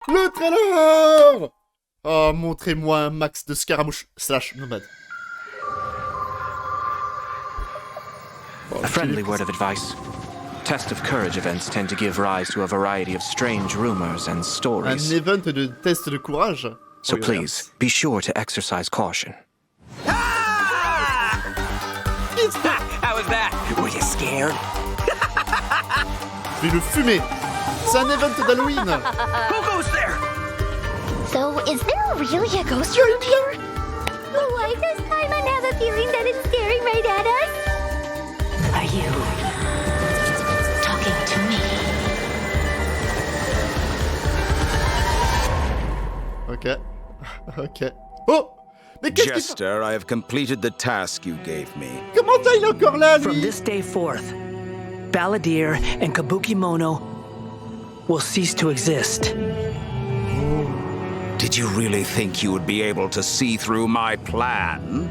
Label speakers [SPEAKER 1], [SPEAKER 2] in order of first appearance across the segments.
[SPEAKER 1] Le trailer! Oh, montrez-moi un max de scaramouche / nomade.
[SPEAKER 2] A friendly word of advice. Test of courage events tend to give rise to a variety of strange rumors and
[SPEAKER 1] Un
[SPEAKER 2] stories.
[SPEAKER 1] event de test de courage.
[SPEAKER 2] So please, be sure to exercise caution.
[SPEAKER 3] How was that? Were you scared?
[SPEAKER 1] Je vais le fumer. C'est un event d'Halloween.
[SPEAKER 3] Who goes there?
[SPEAKER 4] So, is there really a ghost around here? Why this time I have a feeling that it's staring right at us? Are you talking to me?
[SPEAKER 1] Ok. Ok. Oh! Mais qu'est-ce qu'il fait?
[SPEAKER 5] Jester, I have completed the task you gave me.
[SPEAKER 1] Comment ça, il est encore là,
[SPEAKER 6] From
[SPEAKER 1] lui?
[SPEAKER 6] this day forth, Balladeer and Kabukimono will cease to exist.
[SPEAKER 5] Did you really think you would be able to see through my plan?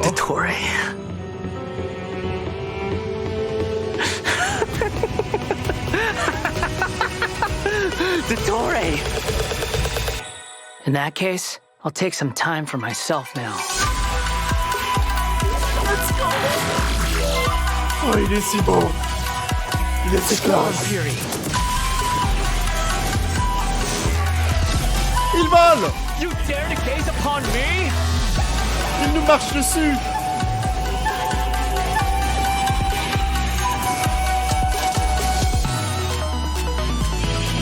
[SPEAKER 6] Dottore. Dottore! In that case, I'll take some time for myself now.
[SPEAKER 1] Oh, il est si beau. Il est si classe.
[SPEAKER 6] Fury.
[SPEAKER 1] Il vole!
[SPEAKER 3] You dare to gaze upon me?
[SPEAKER 1] Il nous marche dessus!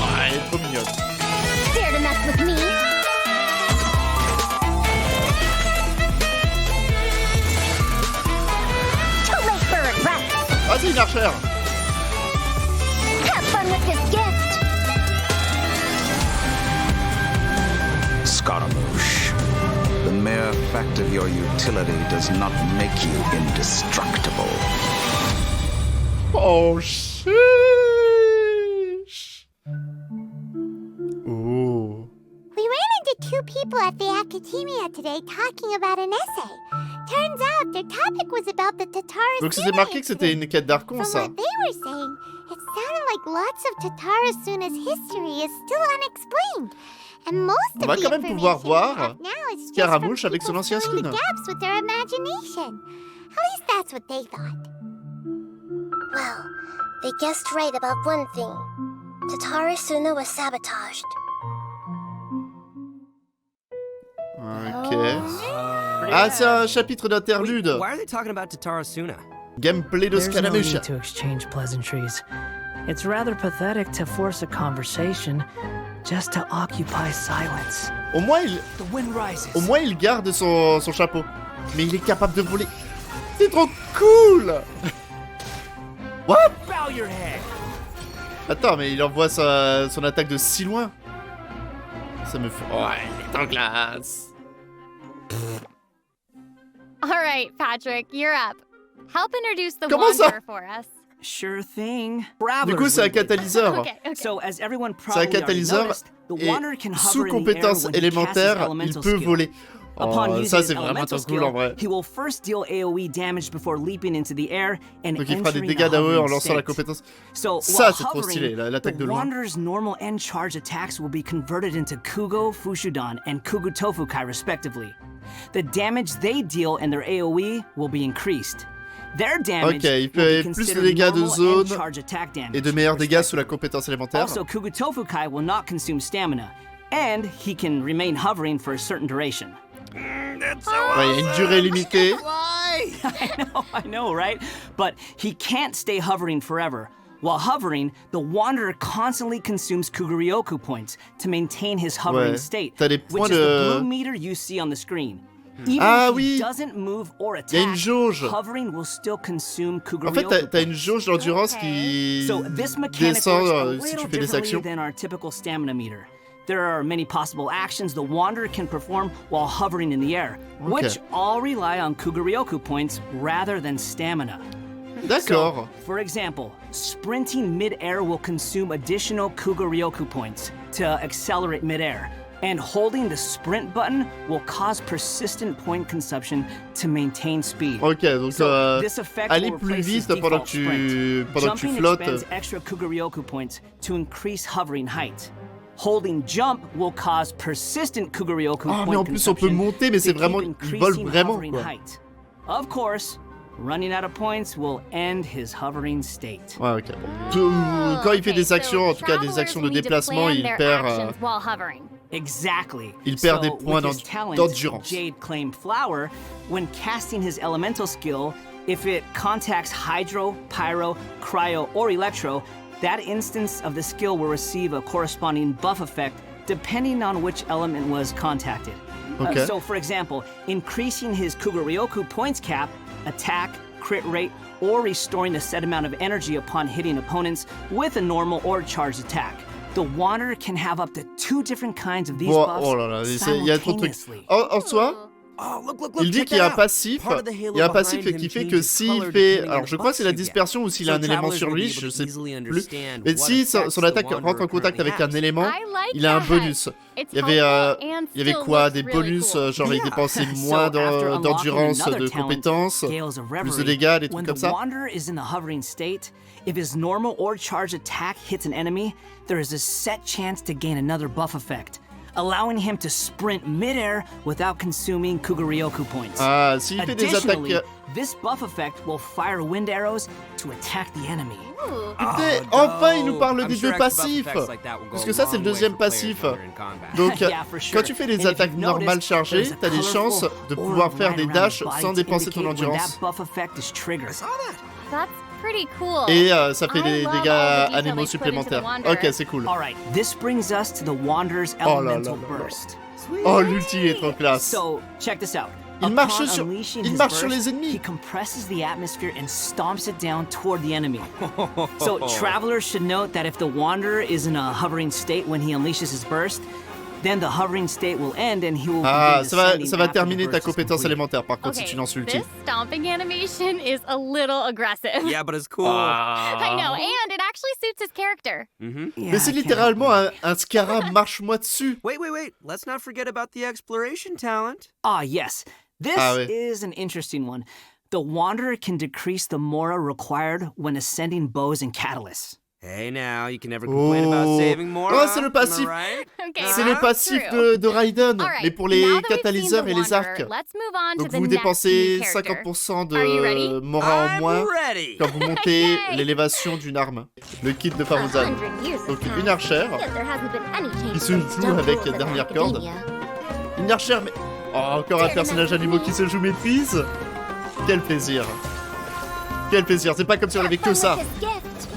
[SPEAKER 1] Ah, elle est trop mignonne.
[SPEAKER 4] Dare to mess with me? Too late for regret.
[SPEAKER 1] Ah, c'est une archère!
[SPEAKER 4] Have fun with this gift.
[SPEAKER 5] Scaramouche. The mere fact of your utility does not make you indestructible.
[SPEAKER 1] Oh, sheesh! Oh.
[SPEAKER 4] We ran into two people at the academia today talking about an essay. Turns out their topic was about the Tatara
[SPEAKER 1] Donc c'était marqué que c'était une quête d'Archon,
[SPEAKER 4] From
[SPEAKER 1] ça.
[SPEAKER 4] what they were saying, it sounded like lots of Tatarasuna's history is still unexplained. And most
[SPEAKER 1] On
[SPEAKER 4] of
[SPEAKER 1] va
[SPEAKER 4] the
[SPEAKER 1] quand même pouvoir
[SPEAKER 4] information we
[SPEAKER 1] voir
[SPEAKER 4] have now is just
[SPEAKER 1] Scaramouche
[SPEAKER 4] from
[SPEAKER 1] avec son
[SPEAKER 4] people
[SPEAKER 1] ancien
[SPEAKER 4] filling the
[SPEAKER 1] skin.
[SPEAKER 4] gaps with their imagination. At least that's what they thought. Well, they guessed right about one thing. Tatarasuna was sabotaged.
[SPEAKER 1] Ok. Ah, c'est un chapitre d'interlude.
[SPEAKER 3] Why are they talking about Tatarasuna?
[SPEAKER 1] Gameplay de
[SPEAKER 6] There's no
[SPEAKER 1] Scaramouche.
[SPEAKER 6] need to exchange pleasantries. It's rather pathetic to force a conversation just to occupy silence.
[SPEAKER 1] Au moins,
[SPEAKER 6] The wind rises.
[SPEAKER 1] il garde son chapeau. Mais il est capable de voler. C'est trop cool! What?
[SPEAKER 3] Bow your head.
[SPEAKER 1] Attends, mais il envoie son attaque de si loin. Ça me fait... Oh, elle est en classe.
[SPEAKER 7] All right, Patrick, you're up. Help introduce the
[SPEAKER 1] Comment ça?
[SPEAKER 7] wanderer for us.
[SPEAKER 6] Sure thing.
[SPEAKER 1] Du coup, c'est un catalyseur.
[SPEAKER 7] Okay, okay.
[SPEAKER 6] So, as everyone
[SPEAKER 1] C'est un
[SPEAKER 6] probably already
[SPEAKER 1] catalyseur
[SPEAKER 6] noticed, the
[SPEAKER 1] et
[SPEAKER 6] wanderer can
[SPEAKER 1] sous
[SPEAKER 6] hover in the air
[SPEAKER 1] compétence
[SPEAKER 6] when he casts his
[SPEAKER 1] élémentaire, il
[SPEAKER 6] elemental
[SPEAKER 1] peut
[SPEAKER 6] skill.
[SPEAKER 1] voler.
[SPEAKER 6] Upon
[SPEAKER 1] Oh,
[SPEAKER 6] using
[SPEAKER 1] ça
[SPEAKER 6] his
[SPEAKER 1] c'est vraiment
[SPEAKER 6] elemental
[SPEAKER 1] trop cool en vrai.
[SPEAKER 6] skill, he will first deal AoE damage before leaping into the air and
[SPEAKER 1] Donc il fera des
[SPEAKER 6] entering
[SPEAKER 1] dégâts
[SPEAKER 6] a
[SPEAKER 1] d'AOE en
[SPEAKER 6] hovering
[SPEAKER 1] lançant la
[SPEAKER 6] state.
[SPEAKER 1] compétence.
[SPEAKER 6] So,
[SPEAKER 1] Ça
[SPEAKER 6] while
[SPEAKER 1] c'est trop
[SPEAKER 6] hovering,
[SPEAKER 1] stylé, l'attaque
[SPEAKER 6] the
[SPEAKER 1] de loin.
[SPEAKER 6] Wanderer's normal end charge attacks will be converted into Kugo, Fushudan, and Kugu Tofukai respectively. The damage they deal and their AoE will be increased. Their damage
[SPEAKER 1] Ok, il
[SPEAKER 6] will be
[SPEAKER 1] fait plus de
[SPEAKER 6] considered
[SPEAKER 1] dégâts de
[SPEAKER 6] normal
[SPEAKER 1] zone
[SPEAKER 6] end charge attack damage,
[SPEAKER 1] et de meilleurs dégâts sous la compétence élémentaire.
[SPEAKER 6] Also, Kugu Tofukai will not consume stamina, and he can remain hovering for a certain duration.
[SPEAKER 1] Ouais, il y a une durée limitée.
[SPEAKER 6] I know, right? But he can't stay hovering forever. While hovering, the Wanderer constantly consumes Kuguryoku points to maintain his hovering
[SPEAKER 1] Ouais.
[SPEAKER 6] state,
[SPEAKER 1] T'as des
[SPEAKER 6] which
[SPEAKER 1] points
[SPEAKER 6] is the
[SPEAKER 1] de...
[SPEAKER 6] blue meter you see on the screen. Even
[SPEAKER 1] Ah
[SPEAKER 6] if
[SPEAKER 1] oui.
[SPEAKER 6] he doesn't move or
[SPEAKER 1] Il y a une
[SPEAKER 6] attack,
[SPEAKER 1] jauge.
[SPEAKER 6] hovering will still consume
[SPEAKER 1] En
[SPEAKER 6] Kuguryoku
[SPEAKER 1] fait, t'as une
[SPEAKER 6] points.
[SPEAKER 1] jauge d'endurance qui
[SPEAKER 6] So this mechanic
[SPEAKER 1] descend
[SPEAKER 6] works a
[SPEAKER 1] si tu
[SPEAKER 6] little
[SPEAKER 1] fais des actions.
[SPEAKER 6] differently than our typical stamina meter. There are many possible actions the Wanderer can perform while hovering in the air, which all rely on Kuguryoku points rather than stamina.
[SPEAKER 1] D'accord.
[SPEAKER 6] So, for example, sprinting mid-air will consume additional Kuguryoku points to accelerate mid-air, and holding the sprint button will cause persistent point consumption to maintain speed.
[SPEAKER 1] Ok, donc
[SPEAKER 6] So, this effect
[SPEAKER 1] aller
[SPEAKER 6] will
[SPEAKER 1] plus
[SPEAKER 6] replace his
[SPEAKER 1] vite pendant
[SPEAKER 6] default
[SPEAKER 1] que tu
[SPEAKER 6] sprint. Jumping
[SPEAKER 1] flottes.
[SPEAKER 6] expends extra Kuguryoku points to increase hovering height. Holding jump will cause persistent Kuguryoku
[SPEAKER 1] Ah,
[SPEAKER 6] point
[SPEAKER 1] mais en plus on peut
[SPEAKER 6] consumption
[SPEAKER 1] monter, mais
[SPEAKER 6] to
[SPEAKER 1] c'est
[SPEAKER 6] keep
[SPEAKER 1] vraiment, il vole
[SPEAKER 6] increasing
[SPEAKER 1] vraiment
[SPEAKER 6] hovering
[SPEAKER 1] quoi.
[SPEAKER 6] height. Of course, running out of points will end his hovering state.
[SPEAKER 1] Ouais, ok. Quand il fait des actions, en tout cas des actions de déplacement, il perd.
[SPEAKER 6] Exactly.
[SPEAKER 1] Il perd des
[SPEAKER 6] So,
[SPEAKER 1] points
[SPEAKER 6] with his talent,
[SPEAKER 1] d'endurance.
[SPEAKER 6] Jade claimed Flower, when casting his elemental skill, if it contacts Hydro, Pyro, Cryo, or Electro, that instance of the skill will receive a corresponding buff effect depending on which element was contacted.
[SPEAKER 1] Okay.
[SPEAKER 6] So, for example, increasing his Kuguryoku points cap, attack, crit rate, or restoring a set amount of energy upon hitting opponents with a normal or charged attack. The Wanderer can have up to 2 different kinds of these
[SPEAKER 1] Bon,
[SPEAKER 6] buffs
[SPEAKER 1] oh là là, il y a trop de trucs.
[SPEAKER 6] simultaneously.
[SPEAKER 1] En soi,
[SPEAKER 3] Oh, look,
[SPEAKER 1] il dit
[SPEAKER 3] check
[SPEAKER 1] qu'il y a
[SPEAKER 3] that
[SPEAKER 1] un
[SPEAKER 3] out.
[SPEAKER 1] passif.
[SPEAKER 3] Part of the halo
[SPEAKER 1] Il y a un
[SPEAKER 3] behind
[SPEAKER 1] passif
[SPEAKER 3] him
[SPEAKER 1] qui fait
[SPEAKER 3] changes
[SPEAKER 1] que
[SPEAKER 3] color
[SPEAKER 1] s'il fait.
[SPEAKER 3] depending
[SPEAKER 1] Alors
[SPEAKER 3] on
[SPEAKER 1] je
[SPEAKER 3] the
[SPEAKER 1] crois que c'est la
[SPEAKER 3] buffs you get.
[SPEAKER 1] dispersion ou s'il a
[SPEAKER 3] So
[SPEAKER 1] un élément
[SPEAKER 3] travelers
[SPEAKER 1] sur
[SPEAKER 3] will
[SPEAKER 1] lui,
[SPEAKER 3] be able
[SPEAKER 1] je
[SPEAKER 3] to
[SPEAKER 1] sais
[SPEAKER 3] easily
[SPEAKER 1] plus.
[SPEAKER 3] understand
[SPEAKER 1] Mais
[SPEAKER 3] what
[SPEAKER 1] si
[SPEAKER 3] effects
[SPEAKER 1] son
[SPEAKER 3] the
[SPEAKER 1] attaque
[SPEAKER 3] Wanderer
[SPEAKER 1] rentre en contact
[SPEAKER 3] currently
[SPEAKER 1] avec un
[SPEAKER 3] has.
[SPEAKER 1] élément,
[SPEAKER 7] I like
[SPEAKER 1] il a un
[SPEAKER 7] that.
[SPEAKER 1] bonus.
[SPEAKER 7] It's
[SPEAKER 1] Il y avait,
[SPEAKER 7] helpful and
[SPEAKER 1] il y avait
[SPEAKER 7] still
[SPEAKER 1] quoi?
[SPEAKER 7] looks
[SPEAKER 1] Des
[SPEAKER 7] really
[SPEAKER 1] bonus,
[SPEAKER 7] cool.
[SPEAKER 1] genre il dépensait
[SPEAKER 6] So,
[SPEAKER 1] moins
[SPEAKER 6] after unlocking
[SPEAKER 1] d'endurance,
[SPEAKER 6] another
[SPEAKER 1] de
[SPEAKER 6] talent,
[SPEAKER 1] compétences,
[SPEAKER 6] Gales of
[SPEAKER 1] plus de
[SPEAKER 6] Reverie,
[SPEAKER 1] dégâts, des
[SPEAKER 6] when
[SPEAKER 1] trucs comme
[SPEAKER 6] the
[SPEAKER 1] ça.
[SPEAKER 6] Wanderer is in the hovering state, if his normal or charged attack hits an enemy, there is a set chance to gain another buff effect, allowing him to sprint mid-air without consuming Kuguryoku points.
[SPEAKER 1] Ah, s'il fait des
[SPEAKER 6] Additionally,
[SPEAKER 1] attaques.
[SPEAKER 6] this buff effect will fire wind arrows to attack the enemy.
[SPEAKER 1] Putain, enfin il nous parle
[SPEAKER 3] I'm
[SPEAKER 1] des
[SPEAKER 3] sure
[SPEAKER 1] deux
[SPEAKER 3] extra buff
[SPEAKER 1] passifs.
[SPEAKER 3] effects like that will go
[SPEAKER 1] Parce
[SPEAKER 3] a
[SPEAKER 1] que ça c'est le
[SPEAKER 3] long way
[SPEAKER 1] deuxième
[SPEAKER 3] for players
[SPEAKER 1] passif.
[SPEAKER 3] when they're in combat.
[SPEAKER 1] Donc
[SPEAKER 6] Yeah, for sure.
[SPEAKER 1] quand tu fais des
[SPEAKER 6] And if
[SPEAKER 1] attaques
[SPEAKER 6] you've
[SPEAKER 1] normales
[SPEAKER 6] noticed,
[SPEAKER 1] chargées,
[SPEAKER 6] there's a
[SPEAKER 1] t'as des chances
[SPEAKER 6] colorful
[SPEAKER 1] de
[SPEAKER 6] orb
[SPEAKER 1] pouvoir faire
[SPEAKER 6] right
[SPEAKER 1] des
[SPEAKER 6] around
[SPEAKER 1] dashs
[SPEAKER 6] his body
[SPEAKER 1] sans
[SPEAKER 6] to
[SPEAKER 1] dépenser ton
[SPEAKER 6] indicate when
[SPEAKER 1] endurance.
[SPEAKER 6] that buff effect is triggered.
[SPEAKER 7] That's pretty cool.
[SPEAKER 1] Et ça fait
[SPEAKER 7] I
[SPEAKER 1] des
[SPEAKER 7] love
[SPEAKER 1] dégâts
[SPEAKER 7] all the detail
[SPEAKER 1] animaux
[SPEAKER 7] they put into the
[SPEAKER 1] supplémentaires.
[SPEAKER 7] Wanderer.
[SPEAKER 1] Ok, c'est cool.
[SPEAKER 6] All right, this brings us to the Wanderer's
[SPEAKER 1] Oh là
[SPEAKER 6] elemental
[SPEAKER 1] là là là.
[SPEAKER 6] burst.
[SPEAKER 1] Oh, l'ulti est trop classe.
[SPEAKER 6] So, check this out.
[SPEAKER 1] Il marche
[SPEAKER 6] Upon
[SPEAKER 1] sur-
[SPEAKER 6] unleashing
[SPEAKER 1] il
[SPEAKER 6] his
[SPEAKER 1] marche sur
[SPEAKER 6] burst,
[SPEAKER 1] les ennemis.
[SPEAKER 6] He compresses the atmosphere and stomps it down toward the enemy. So, travelers should note that if the Wanderer is in a hovering state when he unleashes his burst, then the hovering state will end and he will
[SPEAKER 1] Ah,
[SPEAKER 6] begin
[SPEAKER 1] ça va
[SPEAKER 6] descending after the
[SPEAKER 1] terminer ta
[SPEAKER 6] burst is
[SPEAKER 1] compétence
[SPEAKER 6] complete.
[SPEAKER 1] élémentaire par contre
[SPEAKER 7] Okay,
[SPEAKER 1] si tu lances l'ulti.
[SPEAKER 7] this stomping animation is a little aggressive.
[SPEAKER 3] Yeah, but it's cool.
[SPEAKER 7] I know, and it actually suits his character.
[SPEAKER 6] Yeah,
[SPEAKER 1] Mais c'est
[SPEAKER 6] I can't
[SPEAKER 1] littéralement
[SPEAKER 6] help
[SPEAKER 1] un SCARA marche-moi dessus.
[SPEAKER 3] Wait. Let's not forget about the exploration talent.
[SPEAKER 6] Ah, yes. This
[SPEAKER 1] Ah, oui.
[SPEAKER 6] is an interesting one. The Wanderer can decrease the mora required when ascending bows and catalysts.
[SPEAKER 3] Hey, now, you can never complain about
[SPEAKER 1] Oh.
[SPEAKER 3] saving more.
[SPEAKER 1] Oh, c'est le passif.
[SPEAKER 3] Right?
[SPEAKER 7] Okay,
[SPEAKER 1] C'est le
[SPEAKER 7] that's
[SPEAKER 1] passif
[SPEAKER 7] true.
[SPEAKER 1] de Raiden,
[SPEAKER 7] All right,
[SPEAKER 1] mais pour
[SPEAKER 7] now
[SPEAKER 1] les
[SPEAKER 7] that we've seen
[SPEAKER 1] catalyseurs
[SPEAKER 7] the
[SPEAKER 1] et les
[SPEAKER 7] Wanderer,
[SPEAKER 1] arcs.
[SPEAKER 7] let's move on to
[SPEAKER 1] Donc
[SPEAKER 7] the
[SPEAKER 1] vous
[SPEAKER 7] next
[SPEAKER 1] dépensez
[SPEAKER 7] key character.
[SPEAKER 1] 50%
[SPEAKER 7] Are you ready?
[SPEAKER 1] de mora en
[SPEAKER 3] I'm
[SPEAKER 1] moins
[SPEAKER 3] ready.
[SPEAKER 1] quand vous montez
[SPEAKER 7] Yay.
[SPEAKER 1] l'élévation d'une arme. Le kit de Faruzan.
[SPEAKER 4] 100 years have
[SPEAKER 1] Donc
[SPEAKER 4] passed,
[SPEAKER 1] une archère.
[SPEAKER 4] yet there hasn't been any change
[SPEAKER 1] Qui se
[SPEAKER 4] since
[SPEAKER 1] joue
[SPEAKER 4] jump
[SPEAKER 1] avec
[SPEAKER 4] rules in
[SPEAKER 1] dernière corde.
[SPEAKER 4] academia.
[SPEAKER 1] Une archère, mais... Oh, encore un personnage animaux qui se joue maîtrise. Quel plaisir. Quel plaisir, c'est pas comme si on avait que ça.
[SPEAKER 4] Have fun with his gift.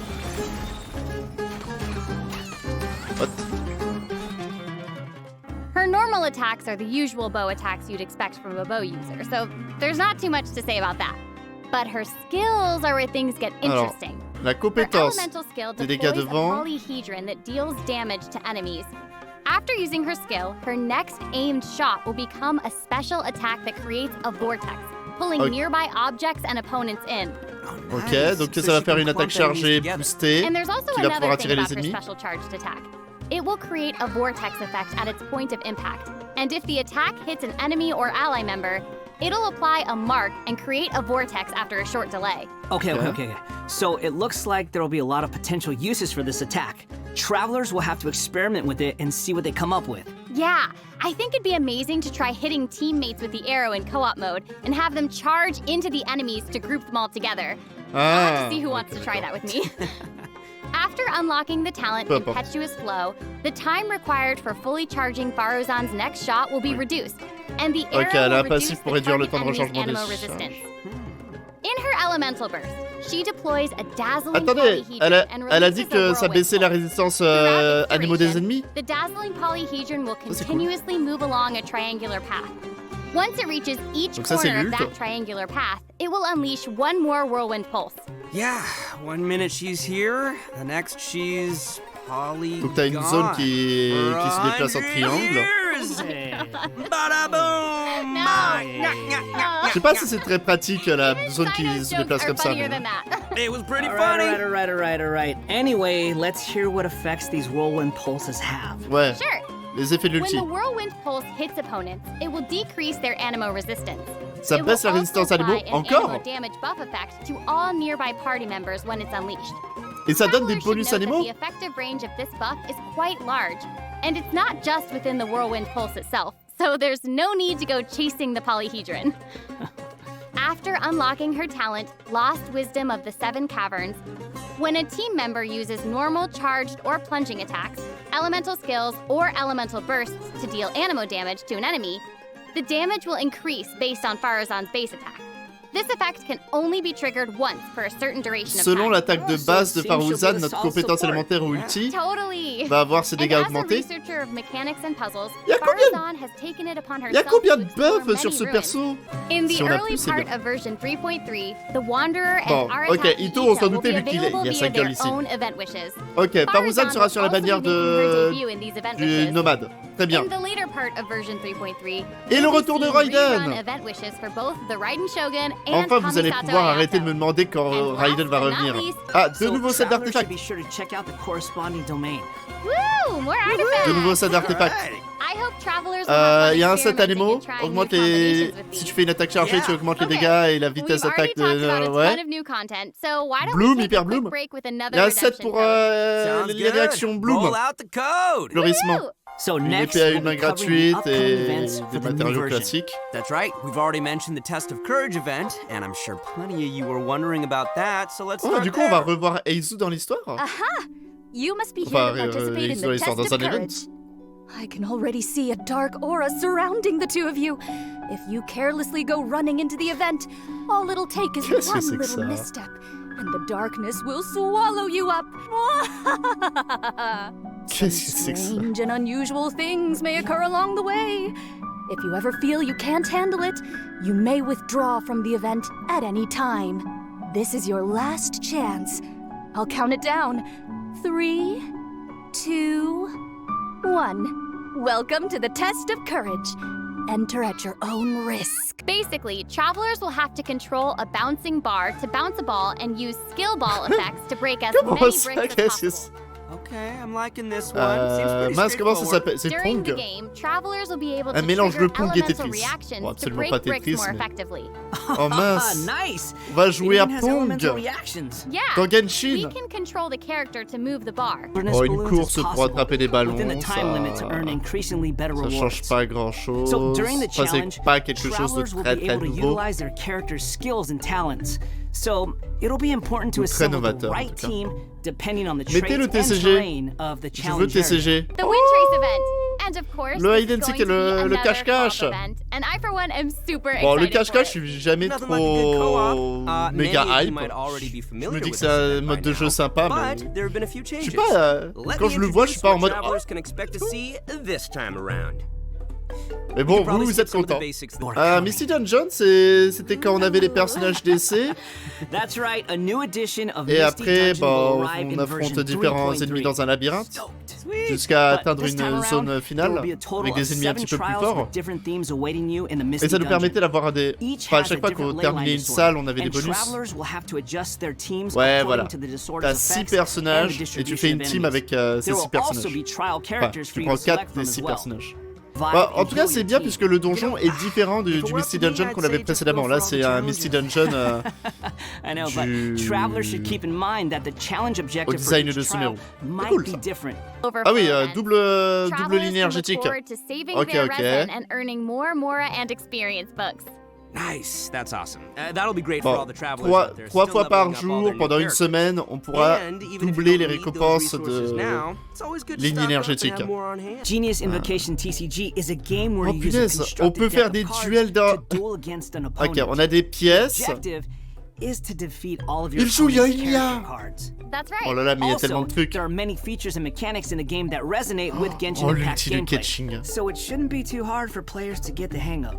[SPEAKER 1] What?
[SPEAKER 7] Her normal attacks are the usual bow attacks you'd expect from a bow user, so there's not too much to say about that. But her skills are where things get
[SPEAKER 1] Alors,
[SPEAKER 7] interesting.
[SPEAKER 1] la
[SPEAKER 7] Her
[SPEAKER 1] compétence
[SPEAKER 7] elemental skill
[SPEAKER 1] des dégâts
[SPEAKER 7] deploys
[SPEAKER 1] de
[SPEAKER 7] a
[SPEAKER 1] vent.
[SPEAKER 7] polyhedron that deals damage to enemies. After using her skill, her next aimed shot will become a special attack that creates a vortex, pulling
[SPEAKER 1] Ok.
[SPEAKER 7] nearby objects and opponents in.
[SPEAKER 1] Ok, donc ça va faire une attaque chargée boostée
[SPEAKER 7] And there's also
[SPEAKER 1] qui va pouvoir
[SPEAKER 7] another thing
[SPEAKER 1] attirer
[SPEAKER 7] about
[SPEAKER 1] les
[SPEAKER 7] her
[SPEAKER 1] ennemis.
[SPEAKER 7] special charged attack. It will create a vortex effect at its point of impact, and if the attack hits an enemy or ally member, it'll apply a mark and create a vortex after a short delay.
[SPEAKER 6] Okay.
[SPEAKER 1] Yeah.
[SPEAKER 6] Okay. So it looks like there will be a lot of potential uses for this attack. Travelers will have to experiment with it and see what they come up with.
[SPEAKER 7] Yeah, I think it'd be amazing to try hitting teammates with the arrow in co-op mode and have them charge into the enemies to group them all together. I'll have
[SPEAKER 1] Ah,
[SPEAKER 7] to see who wants to try that with me. After unlocking the talent
[SPEAKER 1] Peu importe.
[SPEAKER 7] Impetuous Flow, the time required for fully charging Faruzan's next shot will be reduced, and the arrow
[SPEAKER 1] Ok, elle a un
[SPEAKER 7] will
[SPEAKER 1] passif
[SPEAKER 7] reduce
[SPEAKER 1] pour
[SPEAKER 7] the
[SPEAKER 1] réduire le
[SPEAKER 7] target
[SPEAKER 1] temps de
[SPEAKER 7] enemy's
[SPEAKER 1] rechargement des
[SPEAKER 7] animo
[SPEAKER 1] charges.
[SPEAKER 7] resistance. In her elemental burst, she deploys a dazzling
[SPEAKER 1] Attendez,
[SPEAKER 7] polyhedron and
[SPEAKER 1] elle a
[SPEAKER 7] releases
[SPEAKER 1] dit
[SPEAKER 7] a
[SPEAKER 1] que ça
[SPEAKER 7] whirlwind
[SPEAKER 1] baissait la
[SPEAKER 7] pulse.
[SPEAKER 1] résistance
[SPEAKER 7] Throughout its
[SPEAKER 1] animaux des
[SPEAKER 7] duration,
[SPEAKER 1] ennemis.
[SPEAKER 7] The dazzling polyhedron will
[SPEAKER 1] c'est cool.
[SPEAKER 7] continuously move along a triangular path. Once it reaches each
[SPEAKER 1] Donc ça, c'est
[SPEAKER 7] corner of
[SPEAKER 1] l'ult.
[SPEAKER 7] that triangular path, it will unleash one more whirlwind pulse.
[SPEAKER 3] Yeah, 1 minute she's here, the next she's polygon.
[SPEAKER 1] Donc t'as une zone qui se déplace en triangle.
[SPEAKER 3] Bada boom!
[SPEAKER 1] Je sais pas si c'est très pratique la zone qui
[SPEAKER 7] Side-note
[SPEAKER 1] se déplace
[SPEAKER 7] jokes
[SPEAKER 1] comme
[SPEAKER 7] are
[SPEAKER 1] ça.
[SPEAKER 7] funnier
[SPEAKER 1] mais-
[SPEAKER 7] than that.
[SPEAKER 3] It was pretty
[SPEAKER 6] All
[SPEAKER 3] funny.
[SPEAKER 6] right. Anyway, let's hear what effects these whirlwind pulses have.
[SPEAKER 1] Ouais,
[SPEAKER 7] Sure.
[SPEAKER 1] les effets de
[SPEAKER 7] When
[SPEAKER 1] l'ulti.
[SPEAKER 7] the whirlwind pulse hits opponents, it will decrease their animo resistance.
[SPEAKER 1] Ça
[SPEAKER 7] It will
[SPEAKER 1] baisse la
[SPEAKER 7] also
[SPEAKER 1] résistance
[SPEAKER 7] apply
[SPEAKER 1] animaux
[SPEAKER 7] an
[SPEAKER 1] encore.
[SPEAKER 7] animo damage buff effect to all nearby party members when it's unleashed.
[SPEAKER 1] Et ça donne des
[SPEAKER 7] Travelers should
[SPEAKER 1] bonus
[SPEAKER 7] note that
[SPEAKER 1] animaux?
[SPEAKER 7] The effective range of this buff is quite large, and it's not just within the Whirlwind Pulse itself, so there's no need to go chasing the polyhedron. After unlocking her talent, Lost Wisdom of the Seven Caverns, when a team member uses normal, charged, or plunging attacks, elemental skills, or elemental bursts to deal anemo damage to an enemy, the damage will increase based on Farazan's base attack. This effect can only be triggered once for a certain duration of time.
[SPEAKER 1] Selon l'attaque de base de Farouzan, notre compétence élémentaire ou ulti
[SPEAKER 7] Totally.
[SPEAKER 1] va avoir ses dégâts augmentés. Il y a combien de buffs sur ce perso?
[SPEAKER 7] In the
[SPEAKER 1] Si on a
[SPEAKER 7] early
[SPEAKER 1] plus, c'est
[SPEAKER 7] part
[SPEAKER 1] bien.
[SPEAKER 7] of version 3.3, the Wanderer
[SPEAKER 1] Bon,
[SPEAKER 7] and
[SPEAKER 1] ok,
[SPEAKER 7] Arataki
[SPEAKER 1] Ito, on s'en
[SPEAKER 7] will
[SPEAKER 1] doutait
[SPEAKER 7] be
[SPEAKER 1] vu qu'il y
[SPEAKER 7] available
[SPEAKER 1] a
[SPEAKER 7] via
[SPEAKER 1] 5 gueules
[SPEAKER 7] their
[SPEAKER 1] ici.
[SPEAKER 7] own event wishes.
[SPEAKER 1] Ok, Farouzan
[SPEAKER 7] Farazan
[SPEAKER 1] sera
[SPEAKER 7] will
[SPEAKER 1] sur la
[SPEAKER 7] also
[SPEAKER 1] bannière
[SPEAKER 7] be making her
[SPEAKER 1] de...
[SPEAKER 7] debut in these event
[SPEAKER 1] du
[SPEAKER 7] wishes.
[SPEAKER 1] nomade. Très bien.
[SPEAKER 7] In the later part of version 3.3,
[SPEAKER 1] Et le retour de Raiden.
[SPEAKER 7] rerun event wishes for both the Raiden Shogun and
[SPEAKER 1] Enfin, vous allez
[SPEAKER 7] Kamisato
[SPEAKER 1] pouvoir arrêter de
[SPEAKER 7] Ayato.
[SPEAKER 1] me demander quand
[SPEAKER 7] And
[SPEAKER 1] Raiden va
[SPEAKER 7] last but
[SPEAKER 1] revenir.
[SPEAKER 7] not least-
[SPEAKER 1] Ah, de
[SPEAKER 6] So
[SPEAKER 1] nouveaux sets
[SPEAKER 6] travelers should
[SPEAKER 1] d'artefacts.
[SPEAKER 6] be sure to check out the corresponding domain.
[SPEAKER 7] Woo! More artifacts!
[SPEAKER 1] De nouveaux sets d'artefacts.
[SPEAKER 7] I hope travelers will have fun
[SPEAKER 1] Il y a un set
[SPEAKER 7] experimenting
[SPEAKER 1] animaux.
[SPEAKER 7] and trying new
[SPEAKER 1] Augmente les...
[SPEAKER 7] combinations with
[SPEAKER 1] Si tu
[SPEAKER 7] these.
[SPEAKER 1] fais une attaque chargée, tu augmentes les dégâts et la vitesse
[SPEAKER 7] We've already
[SPEAKER 1] d'attaque de...
[SPEAKER 7] talked about a
[SPEAKER 1] Ouais.
[SPEAKER 7] ton of new content, so why don't
[SPEAKER 1] Bloom,
[SPEAKER 7] we take
[SPEAKER 1] hyper
[SPEAKER 7] a quick
[SPEAKER 1] Bloom.
[SPEAKER 7] break with
[SPEAKER 1] Il
[SPEAKER 7] another
[SPEAKER 1] y a un set
[SPEAKER 7] redemption
[SPEAKER 1] pour
[SPEAKER 3] Sounds
[SPEAKER 1] les
[SPEAKER 3] good.
[SPEAKER 1] réactions Bloom.
[SPEAKER 3] Roll out the code.
[SPEAKER 1] Fleurissement.
[SPEAKER 7] Woo!
[SPEAKER 6] So
[SPEAKER 1] Une
[SPEAKER 6] next,
[SPEAKER 1] épée à
[SPEAKER 6] we'll
[SPEAKER 1] une
[SPEAKER 6] be
[SPEAKER 1] main
[SPEAKER 6] covering
[SPEAKER 1] gratuite
[SPEAKER 6] upcoming
[SPEAKER 1] et
[SPEAKER 6] events
[SPEAKER 1] des
[SPEAKER 6] for the new
[SPEAKER 1] matériaux
[SPEAKER 6] version.
[SPEAKER 1] classiques.
[SPEAKER 3] That's right. We've already mentioned the Test of Courage event, and I'm sure plenty of you were wondering about that, so let's
[SPEAKER 1] Oh,
[SPEAKER 3] start
[SPEAKER 1] du coup, on va
[SPEAKER 3] there.
[SPEAKER 1] revoir Eizu dans l'histoire.
[SPEAKER 8] You must be here
[SPEAKER 1] Enfin,
[SPEAKER 8] to participate in
[SPEAKER 1] Eizu
[SPEAKER 8] the
[SPEAKER 1] dans l'histoire,
[SPEAKER 8] test
[SPEAKER 1] dans
[SPEAKER 8] of
[SPEAKER 1] un event.
[SPEAKER 8] courage. I can already see a dark aura surrounding the two of you. If you carelessly go running into the event, all it'll take is
[SPEAKER 1] Qu'est-ce que
[SPEAKER 8] one
[SPEAKER 1] c'est que
[SPEAKER 8] little
[SPEAKER 1] ça?
[SPEAKER 8] misstep, and the darkness will swallow you up.
[SPEAKER 1] Qu'est-ce que c'est que ça?
[SPEAKER 8] Strange and unusual things may occur along the way. If you ever feel you can't handle it, you may withdraw from the event at any time. This is your last chance. I'll count it down. 3, 2, 1. Welcome to the test of courage. Enter at your own risk.
[SPEAKER 7] Basically, travelers will have to control a bouncing bar to bounce a ball and use skill ball effects to break as
[SPEAKER 1] Comment
[SPEAKER 7] many
[SPEAKER 1] ça?
[SPEAKER 7] bricks as
[SPEAKER 1] Qu'est-ce que
[SPEAKER 7] possible.
[SPEAKER 1] c'est?
[SPEAKER 3] Okay, I'm liking this one. Seems pretty
[SPEAKER 1] Mince, comment ça
[SPEAKER 3] straightforward.
[SPEAKER 1] s'appelle? C'est
[SPEAKER 7] During the
[SPEAKER 1] Pong.
[SPEAKER 7] game, travelers will be able
[SPEAKER 1] Un
[SPEAKER 7] to
[SPEAKER 1] mélange
[SPEAKER 7] trigger
[SPEAKER 1] de Pong et
[SPEAKER 7] elemental
[SPEAKER 1] Tetris.
[SPEAKER 7] reactions
[SPEAKER 1] Bon,
[SPEAKER 7] to
[SPEAKER 1] absolument
[SPEAKER 7] break
[SPEAKER 1] pas
[SPEAKER 7] bricks
[SPEAKER 1] Tetris,
[SPEAKER 7] more
[SPEAKER 1] mais-
[SPEAKER 7] effectively.
[SPEAKER 1] Oh mince.
[SPEAKER 6] Nice.
[SPEAKER 1] On va
[SPEAKER 6] It
[SPEAKER 1] jouer à
[SPEAKER 6] even has
[SPEAKER 1] Pong.
[SPEAKER 6] elemental reactions.
[SPEAKER 7] Yeah,
[SPEAKER 1] Dans
[SPEAKER 7] we
[SPEAKER 1] Genshin.
[SPEAKER 7] can control the character to move the bar.
[SPEAKER 1] Oh, une course pour attraper des ballons,
[SPEAKER 6] within the time limit to earn increasingly better
[SPEAKER 1] Ça
[SPEAKER 6] rewards.
[SPEAKER 1] change pas grand-chose.
[SPEAKER 6] So during the
[SPEAKER 1] Enfin,
[SPEAKER 6] challenge,
[SPEAKER 1] c'est pas quelque chose
[SPEAKER 6] travelers
[SPEAKER 1] de
[SPEAKER 6] will
[SPEAKER 1] très
[SPEAKER 6] be
[SPEAKER 1] très
[SPEAKER 6] able to
[SPEAKER 1] nouveau.
[SPEAKER 6] utilize their character's skills and talents. So it'll be important to
[SPEAKER 1] Ou très
[SPEAKER 6] assemble the
[SPEAKER 1] novateur, en
[SPEAKER 6] right
[SPEAKER 1] tout cas.
[SPEAKER 6] team depending on the
[SPEAKER 1] Mettez
[SPEAKER 6] traits
[SPEAKER 1] le
[SPEAKER 6] and
[SPEAKER 1] TCG.
[SPEAKER 6] terrain of the
[SPEAKER 1] Je veux
[SPEAKER 6] challenge area.
[SPEAKER 1] TCG.
[SPEAKER 7] The Wind Trace event. And of course,
[SPEAKER 1] Le
[SPEAKER 7] this
[SPEAKER 1] hide and
[SPEAKER 7] is
[SPEAKER 1] seek
[SPEAKER 7] going
[SPEAKER 1] et
[SPEAKER 7] to be
[SPEAKER 1] le
[SPEAKER 7] another
[SPEAKER 1] cache-cache.
[SPEAKER 7] co-op event, and I for one am super
[SPEAKER 1] Bon, le
[SPEAKER 7] excited for
[SPEAKER 1] cache-cache, je
[SPEAKER 7] it.
[SPEAKER 1] suis jamais
[SPEAKER 3] Nothing like a good
[SPEAKER 1] trop
[SPEAKER 3] co-op.
[SPEAKER 1] méga
[SPEAKER 3] Many of you
[SPEAKER 1] hype.
[SPEAKER 3] might already be
[SPEAKER 1] Je
[SPEAKER 3] familiar
[SPEAKER 1] me dis que
[SPEAKER 3] with
[SPEAKER 1] c'est
[SPEAKER 3] this
[SPEAKER 1] un
[SPEAKER 3] event
[SPEAKER 1] mode
[SPEAKER 3] by
[SPEAKER 1] de jeu
[SPEAKER 3] now,
[SPEAKER 1] sympa, mais
[SPEAKER 3] but there have been a few
[SPEAKER 1] je
[SPEAKER 3] changes.
[SPEAKER 1] suis pas.
[SPEAKER 3] Let
[SPEAKER 1] Quand
[SPEAKER 3] me
[SPEAKER 1] je le vois, je suis pas en
[SPEAKER 3] introduce
[SPEAKER 1] mode.
[SPEAKER 3] what
[SPEAKER 1] Oh.
[SPEAKER 3] travelers can expect to see this time around.
[SPEAKER 1] Mais bon,
[SPEAKER 3] You probably
[SPEAKER 1] vous
[SPEAKER 3] skipped
[SPEAKER 1] êtes
[SPEAKER 3] some of the
[SPEAKER 1] content.
[SPEAKER 3] basics
[SPEAKER 1] Misty Dungeon, c'était quand on avait les personnages DC.
[SPEAKER 6] That's right, a new edition of
[SPEAKER 1] Et
[SPEAKER 6] Misty
[SPEAKER 1] après,
[SPEAKER 6] Dungeon
[SPEAKER 1] bah,
[SPEAKER 6] will arrive
[SPEAKER 1] on
[SPEAKER 6] in
[SPEAKER 1] affronte
[SPEAKER 6] version
[SPEAKER 1] différents
[SPEAKER 6] 3.3.
[SPEAKER 1] ennemis dans un labyrinthe.
[SPEAKER 3] Sweet.
[SPEAKER 1] Jusqu'à
[SPEAKER 6] But
[SPEAKER 1] atteindre
[SPEAKER 6] this time
[SPEAKER 1] une
[SPEAKER 6] around,
[SPEAKER 1] zone
[SPEAKER 6] there
[SPEAKER 1] finale
[SPEAKER 6] will be a total
[SPEAKER 1] avec
[SPEAKER 6] of
[SPEAKER 1] des ennemis un
[SPEAKER 6] 7
[SPEAKER 1] petit peu plus
[SPEAKER 6] trials
[SPEAKER 1] forts.
[SPEAKER 6] with different themes awaiting you in the Misty
[SPEAKER 1] Et ça nous
[SPEAKER 6] Dungeon.
[SPEAKER 1] permettait d'avoir des.
[SPEAKER 6] Each
[SPEAKER 1] Enfin, à
[SPEAKER 6] has
[SPEAKER 1] chaque
[SPEAKER 6] a
[SPEAKER 1] fois qu'on
[SPEAKER 6] different
[SPEAKER 1] terminait
[SPEAKER 6] ley
[SPEAKER 1] une
[SPEAKER 6] line to
[SPEAKER 1] salle,
[SPEAKER 6] sort,
[SPEAKER 1] on avait des
[SPEAKER 6] and
[SPEAKER 1] bonus.
[SPEAKER 6] travelers will have to adjust their teams
[SPEAKER 1] Ouais,
[SPEAKER 6] according
[SPEAKER 1] voilà.
[SPEAKER 6] to the disorder's
[SPEAKER 1] T'as
[SPEAKER 6] effects
[SPEAKER 1] 6
[SPEAKER 6] and the
[SPEAKER 1] personnages et tu
[SPEAKER 6] distribution
[SPEAKER 1] fais une
[SPEAKER 6] of
[SPEAKER 1] team
[SPEAKER 6] enemies.
[SPEAKER 1] avec ces
[SPEAKER 6] There
[SPEAKER 1] 6
[SPEAKER 6] will
[SPEAKER 1] personnages.
[SPEAKER 6] also be trial
[SPEAKER 1] Enfin,
[SPEAKER 6] characters for
[SPEAKER 1] tu
[SPEAKER 6] you
[SPEAKER 1] prends
[SPEAKER 6] to
[SPEAKER 1] 4
[SPEAKER 6] select from
[SPEAKER 1] des
[SPEAKER 6] as
[SPEAKER 1] 6
[SPEAKER 6] well.
[SPEAKER 1] personnages.
[SPEAKER 6] Vibe
[SPEAKER 1] Bah, en
[SPEAKER 6] and
[SPEAKER 1] tout cas,
[SPEAKER 6] heal
[SPEAKER 1] c'est
[SPEAKER 6] your
[SPEAKER 1] bien
[SPEAKER 6] team.
[SPEAKER 1] puisque le donjon est différent du Misty Dungeon qu'on avait précédemment. Là, c'est un Misty Dungeon
[SPEAKER 6] I know,
[SPEAKER 1] du-
[SPEAKER 6] but travelers should keep in mind that the challenge objective for
[SPEAKER 1] design
[SPEAKER 6] each
[SPEAKER 1] de
[SPEAKER 6] trial
[SPEAKER 1] Sumeru.
[SPEAKER 6] might
[SPEAKER 1] Cool,
[SPEAKER 6] be
[SPEAKER 1] ça.
[SPEAKER 6] different.
[SPEAKER 7] Over
[SPEAKER 1] Ah oui,
[SPEAKER 7] four events.
[SPEAKER 1] double ligne
[SPEAKER 7] Travelers can look
[SPEAKER 1] énergétique.
[SPEAKER 7] forward to saving
[SPEAKER 1] Ok,
[SPEAKER 7] their
[SPEAKER 1] ok.
[SPEAKER 7] resin and earning more Mora and experience books.
[SPEAKER 3] Nice, that's awesome. That'll be great for all
[SPEAKER 1] Bon,
[SPEAKER 3] the travelers out there.
[SPEAKER 1] trois
[SPEAKER 3] still
[SPEAKER 1] fois par
[SPEAKER 3] leveling up all
[SPEAKER 1] jour,
[SPEAKER 3] their new
[SPEAKER 1] pendant une
[SPEAKER 3] characters.
[SPEAKER 1] semaine, on pourra
[SPEAKER 3] And even if you
[SPEAKER 1] doubler
[SPEAKER 3] don't
[SPEAKER 1] les
[SPEAKER 3] need those
[SPEAKER 1] récompenses
[SPEAKER 3] resources
[SPEAKER 1] de
[SPEAKER 3] now, it's always good to
[SPEAKER 1] ligne
[SPEAKER 3] stock up and
[SPEAKER 1] énergétique.
[SPEAKER 3] have more on hand.
[SPEAKER 6] Genius Invocation TCG is a game where
[SPEAKER 1] Oh,
[SPEAKER 6] you use a
[SPEAKER 1] punaise, on
[SPEAKER 6] constructed
[SPEAKER 1] peut faire
[SPEAKER 6] deck
[SPEAKER 1] des
[SPEAKER 6] of cards
[SPEAKER 1] duels dans-
[SPEAKER 6] to duel against an opponent.
[SPEAKER 1] Ok, on a des pièces.
[SPEAKER 6] Objective is to defeat all of your
[SPEAKER 1] Il joue
[SPEAKER 6] opponent's
[SPEAKER 1] Yaya.
[SPEAKER 6] character cards.
[SPEAKER 7] That's right.
[SPEAKER 1] Oh là là, mais il y a
[SPEAKER 6] Also,
[SPEAKER 1] tellement de trucs.
[SPEAKER 6] there are many features and mechanics in the game that resonate with Genshin
[SPEAKER 1] Oh,
[SPEAKER 6] Impact's
[SPEAKER 1] l'ulti de
[SPEAKER 6] gameplay,
[SPEAKER 1] catching.
[SPEAKER 6] so it shouldn't be too hard for players to get the hang of.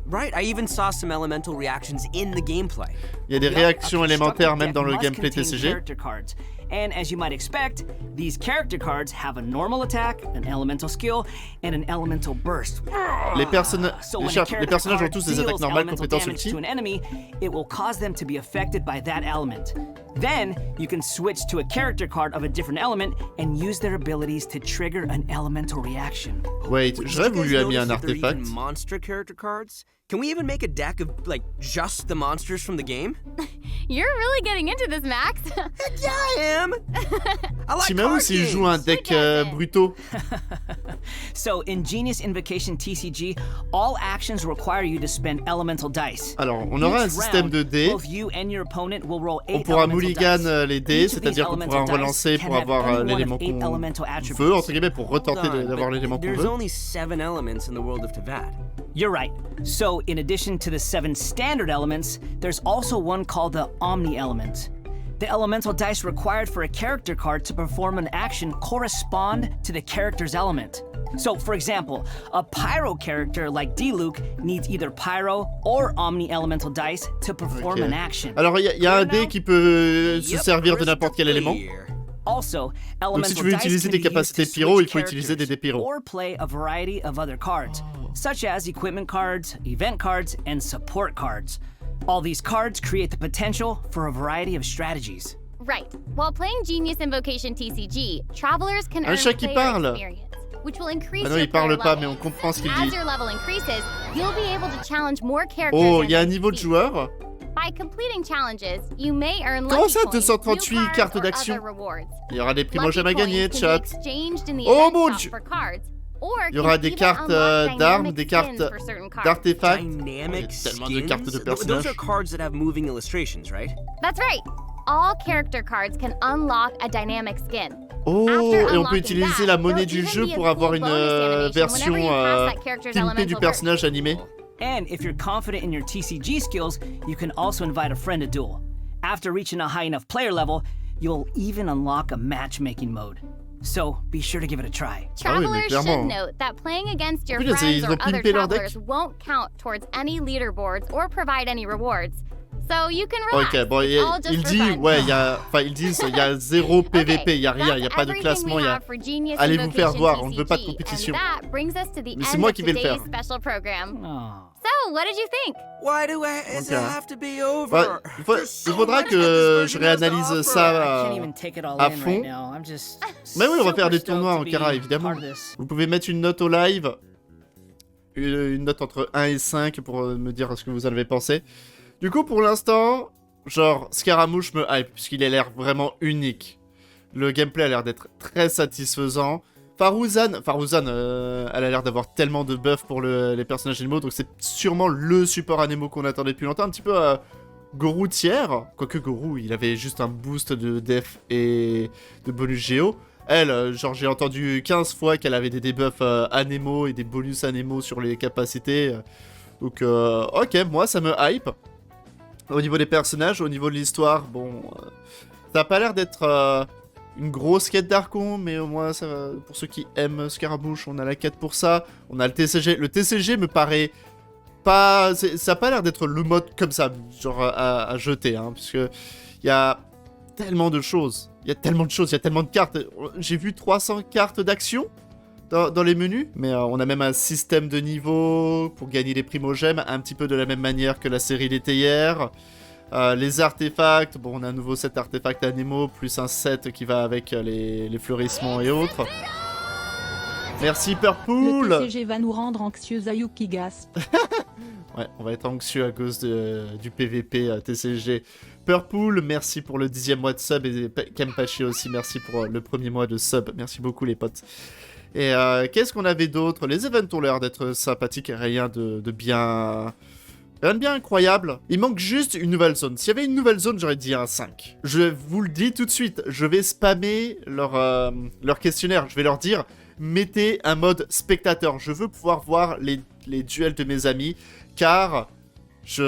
[SPEAKER 3] Right, I even saw some elemental reactions in the gameplay.
[SPEAKER 1] Il y a des
[SPEAKER 6] Yup,
[SPEAKER 1] réactions
[SPEAKER 6] a
[SPEAKER 1] élémentaires
[SPEAKER 6] constructed
[SPEAKER 1] même dans le
[SPEAKER 6] deck
[SPEAKER 1] gameplay
[SPEAKER 6] must contain
[SPEAKER 1] TCG.
[SPEAKER 6] character cards. And as you might expect, these character cards have a normal attack, an elemental skill, and an elemental burst.
[SPEAKER 1] Les personnages
[SPEAKER 6] So when a character
[SPEAKER 1] ont
[SPEAKER 6] card
[SPEAKER 1] tous des attaques
[SPEAKER 6] deals
[SPEAKER 1] normales,
[SPEAKER 6] elemental
[SPEAKER 1] compétences
[SPEAKER 6] damage
[SPEAKER 1] ulti.
[SPEAKER 6] to an enemy, it will cause them to be affected by that element. Then you can switch to a character card of a different element and use their abilities to trigger an elemental reaction.
[SPEAKER 1] Wait,
[SPEAKER 3] Did
[SPEAKER 1] j'aurais
[SPEAKER 3] you guys
[SPEAKER 1] voulu amener
[SPEAKER 3] notice
[SPEAKER 1] un
[SPEAKER 3] that there are even
[SPEAKER 1] artefact.
[SPEAKER 3] monster character cards? Can we even make a deck of, like, just the monsters from the game?
[SPEAKER 7] You're really getting into this, Max.
[SPEAKER 3] Heck yeah, I am! I like
[SPEAKER 1] Timaou
[SPEAKER 3] card
[SPEAKER 1] s'il
[SPEAKER 3] games.
[SPEAKER 1] joue un deck brutto.
[SPEAKER 6] So, in Genius Invocation TCG, all actions require you to spend elemental dice.
[SPEAKER 1] Alors, on aura un
[SPEAKER 6] Each
[SPEAKER 1] système de
[SPEAKER 6] round,
[SPEAKER 1] dés.
[SPEAKER 6] both you and your opponent will roll
[SPEAKER 1] On
[SPEAKER 6] 8
[SPEAKER 1] pourra
[SPEAKER 6] elemental
[SPEAKER 1] mulligan
[SPEAKER 6] dice.
[SPEAKER 1] les dés,
[SPEAKER 6] Each of these
[SPEAKER 1] c'est-à-dire qu'on pourra
[SPEAKER 6] elemental
[SPEAKER 1] relancer
[SPEAKER 6] dice
[SPEAKER 1] pour
[SPEAKER 6] can have
[SPEAKER 1] avoir
[SPEAKER 6] any one of
[SPEAKER 1] l'élément
[SPEAKER 6] 8
[SPEAKER 1] qu'on
[SPEAKER 6] elemental attributes.
[SPEAKER 1] veut, entre guillemets, pour retenter
[SPEAKER 3] Hold on,
[SPEAKER 1] d'avoir
[SPEAKER 3] but
[SPEAKER 1] l'élément qu'on
[SPEAKER 3] there's
[SPEAKER 1] veut.
[SPEAKER 3] only 7 elements in the world of Teyvat.
[SPEAKER 6] You're right. So, in addition to the 7 standard elements, there's also one called the Omni element. The elemental dice required for a character card to perform an action correspond to the character's element. So, for example, a Pyro character like D-Luke needs either Pyro or Omni elemental dice to perform an action.
[SPEAKER 1] Alors, il y a un dé qui peut se servir de n'importe quel élément.
[SPEAKER 6] Also,
[SPEAKER 1] Donc, si tu
[SPEAKER 6] elemental
[SPEAKER 1] veux
[SPEAKER 6] dice
[SPEAKER 1] utiliser
[SPEAKER 6] can
[SPEAKER 1] des
[SPEAKER 6] be used
[SPEAKER 1] capacités
[SPEAKER 6] to
[SPEAKER 1] pyro,
[SPEAKER 6] switch
[SPEAKER 1] il faut utiliser des dés pyro.
[SPEAKER 6] or play a variety of other cards, such as equipment cards, event cards, and support cards. All these cards create the potential for a variety of strategies.
[SPEAKER 7] Right. While playing Genius Invocation TCG, travelers can earn
[SPEAKER 1] chat qui
[SPEAKER 7] player
[SPEAKER 1] parle.
[SPEAKER 7] experience, which will increase
[SPEAKER 1] Ah non,
[SPEAKER 7] your
[SPEAKER 1] il parle
[SPEAKER 7] player
[SPEAKER 1] pas,
[SPEAKER 7] level.
[SPEAKER 1] mais on comprend ce qu'il
[SPEAKER 7] As
[SPEAKER 1] dit.
[SPEAKER 7] your level increases, you'll be able to challenge more characters.
[SPEAKER 1] Oh,
[SPEAKER 7] and
[SPEAKER 1] il y a un
[SPEAKER 7] then
[SPEAKER 1] niveau de
[SPEAKER 7] succeed.
[SPEAKER 1] joueur.
[SPEAKER 7] By completing challenges, you may earn
[SPEAKER 1] Comment
[SPEAKER 7] lucky
[SPEAKER 1] ça,
[SPEAKER 7] points,
[SPEAKER 1] 238
[SPEAKER 7] new cards,
[SPEAKER 1] cartes
[SPEAKER 7] or
[SPEAKER 1] d'action?
[SPEAKER 7] other rewards.
[SPEAKER 1] Il y aura des
[SPEAKER 7] Lucky
[SPEAKER 1] primogèmes à gagner,
[SPEAKER 7] points can be
[SPEAKER 1] chat.
[SPEAKER 7] exchanged in the
[SPEAKER 1] Oh
[SPEAKER 7] event
[SPEAKER 1] mon
[SPEAKER 7] shop
[SPEAKER 1] Dieu.
[SPEAKER 7] for cards, or
[SPEAKER 1] Il y aura
[SPEAKER 7] can
[SPEAKER 1] des
[SPEAKER 7] even
[SPEAKER 1] cartes
[SPEAKER 7] unlock
[SPEAKER 1] d'armes,
[SPEAKER 7] dynamic
[SPEAKER 1] des cartes
[SPEAKER 7] skins for certain cards.
[SPEAKER 1] d'artefacts.
[SPEAKER 3] Dynamic
[SPEAKER 1] Oh, il y a tellement de
[SPEAKER 3] skins?
[SPEAKER 1] cartes de
[SPEAKER 3] Those
[SPEAKER 1] personnages.
[SPEAKER 3] are cards that have moving illustrations, right?
[SPEAKER 7] That's right. All character cards can unlock a dynamic skin.
[SPEAKER 1] Oh,
[SPEAKER 7] After
[SPEAKER 1] et on peut
[SPEAKER 7] unlocking
[SPEAKER 1] utiliser
[SPEAKER 7] that,
[SPEAKER 1] la monnaie
[SPEAKER 7] there'll
[SPEAKER 1] du
[SPEAKER 7] even
[SPEAKER 1] jeu
[SPEAKER 7] be a
[SPEAKER 1] pour
[SPEAKER 7] cool
[SPEAKER 1] avoir une
[SPEAKER 7] bonus animation
[SPEAKER 1] version
[SPEAKER 7] whenever you pass that character's
[SPEAKER 1] tiltée du
[SPEAKER 7] elemental
[SPEAKER 1] personnage animé.
[SPEAKER 6] And if you're confident in your TCG skills, you can also invite a friend to duel. After reaching a high enough player level, you'll even unlock a matchmaking mode. So be sure to give it a try.
[SPEAKER 1] Ah oui, mais
[SPEAKER 7] Travelers should
[SPEAKER 1] clairement.
[SPEAKER 7] note that playing against your
[SPEAKER 1] Putain,
[SPEAKER 7] friends
[SPEAKER 1] ils
[SPEAKER 7] or
[SPEAKER 1] ont
[SPEAKER 7] other
[SPEAKER 1] pimpé leur deck.
[SPEAKER 7] travelers won't count towards any leaderboards or provide any rewards. So you can relax.
[SPEAKER 1] Ok, bon,
[SPEAKER 7] It's all just
[SPEAKER 1] il
[SPEAKER 7] for
[SPEAKER 1] dit,
[SPEAKER 7] fun.
[SPEAKER 1] ouais, ils disent, il y a zéro PVP, il y a rien, il y a
[SPEAKER 7] that's
[SPEAKER 1] pas de
[SPEAKER 7] everything
[SPEAKER 1] classement,
[SPEAKER 7] we
[SPEAKER 1] il y a...
[SPEAKER 7] have for Genius
[SPEAKER 1] Allez vous faire
[SPEAKER 7] Invocation
[SPEAKER 1] voir, on ne veut pas de
[SPEAKER 7] TCG,
[SPEAKER 1] compétition.
[SPEAKER 7] And that brings us to the
[SPEAKER 1] Mais c'est
[SPEAKER 7] end
[SPEAKER 1] moi
[SPEAKER 7] of
[SPEAKER 1] qui vais le
[SPEAKER 7] today's
[SPEAKER 1] faire.
[SPEAKER 7] special program.
[SPEAKER 6] Oh.
[SPEAKER 7] So, what did you think?
[SPEAKER 3] Why do it have to be over?
[SPEAKER 1] Ouais, il faudra que je réanalyse ça
[SPEAKER 6] I can't even take it all
[SPEAKER 1] à
[SPEAKER 6] in
[SPEAKER 1] fond.
[SPEAKER 6] right now. I'm just
[SPEAKER 1] Mais oui, on va faire des
[SPEAKER 6] super
[SPEAKER 1] tournois en
[SPEAKER 6] stoked to
[SPEAKER 1] Cara,
[SPEAKER 6] be
[SPEAKER 1] évidemment.
[SPEAKER 6] part of this.
[SPEAKER 1] Vous pouvez mettre une note au live, une note entre 1 et 5 pour me dire ce que vous en avez pensé. Du coup, pour l'instant, genre, Scaramouche me hype, puisqu'il a l'air vraiment unique. Le gameplay a l'air d'être très satisfaisant. Farouzan, elle a l'air d'avoir tellement de buffs pour les personnages animaux, donc c'est sûrement le support animaux qu'on attendait depuis longtemps. Un petit peu Gorou tiers, quoique Gorou, il avait juste un boost de def et de bonus géo. Elle, genre j'ai entendu 15 fois qu'elle avait des debuffs anémaux et des bonus anémaux sur les capacités. Donc ok, moi ça me hype. Au niveau des personnages, au niveau de l'histoire, bon... ça a pas l'air d'être une grosse quête d'Archon, mais au moins ça va, pour ceux qui aiment Scaramouche, on a la quête pour ça. On a le TCG. Le TCG me paraît pas... ça a pas l'air d'être le mode comme ça, genre à jeter, hein, parce que il y a tellement de choses. Il y a tellement de cartes. J'ai vu 300 cartes d'action dans les menus, mais on a même un système de niveau pour gagner les primogèmes, un petit peu de la même manière que la série d'été hier. Les artefacts, bon, on a un nouveau set d'artefacts animaux, plus un set qui va avec les fleurissements et autres. Merci Purple.
[SPEAKER 9] Le TCG va nous rendre anxieux, Ayuki gasp.
[SPEAKER 1] Ouais, on va être anxieux à cause du PVP TCG. Purple, merci pour le 10e mois de sub, et Kempachi aussi, merci pour le premier mois de sub. Merci beaucoup les potes. Et qu'est-ce qu'on avait d'autre? Les events ont l'air d'être sympathiques, rien de bien... Rien de bien incroyable. Il manque juste une nouvelle zone. S'il y avait une nouvelle zone, j'aurais dit un 5. Je vous le dis tout de suite, je vais spammer leur questionnaire. Je vais leur dire, mettez un mode spectateur. Je veux pouvoir voir les duels de mes amis, car je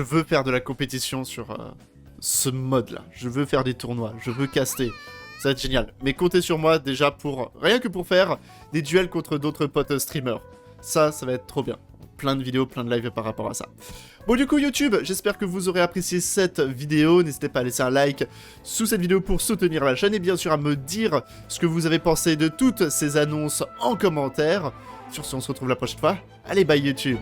[SPEAKER 1] veux faire de la compétition sur ce mode-là. Je veux faire des tournois, je veux caster. Ça va être génial. Mais comptez sur moi déjà rien que pour faire des duels contre d'autres potes streamers. Ça va être trop bien. Plein de vidéos, plein de lives par rapport à ça. Bon, du coup, YouTube, j'espère que vous aurez apprécié cette vidéo. N'hésitez pas à laisser un like sous cette vidéo pour soutenir la chaîne et bien sûr à me dire ce que vous avez pensé de toutes ces annonces en commentaire. Sur ce, on se retrouve la prochaine fois. Allez, bye YouTube.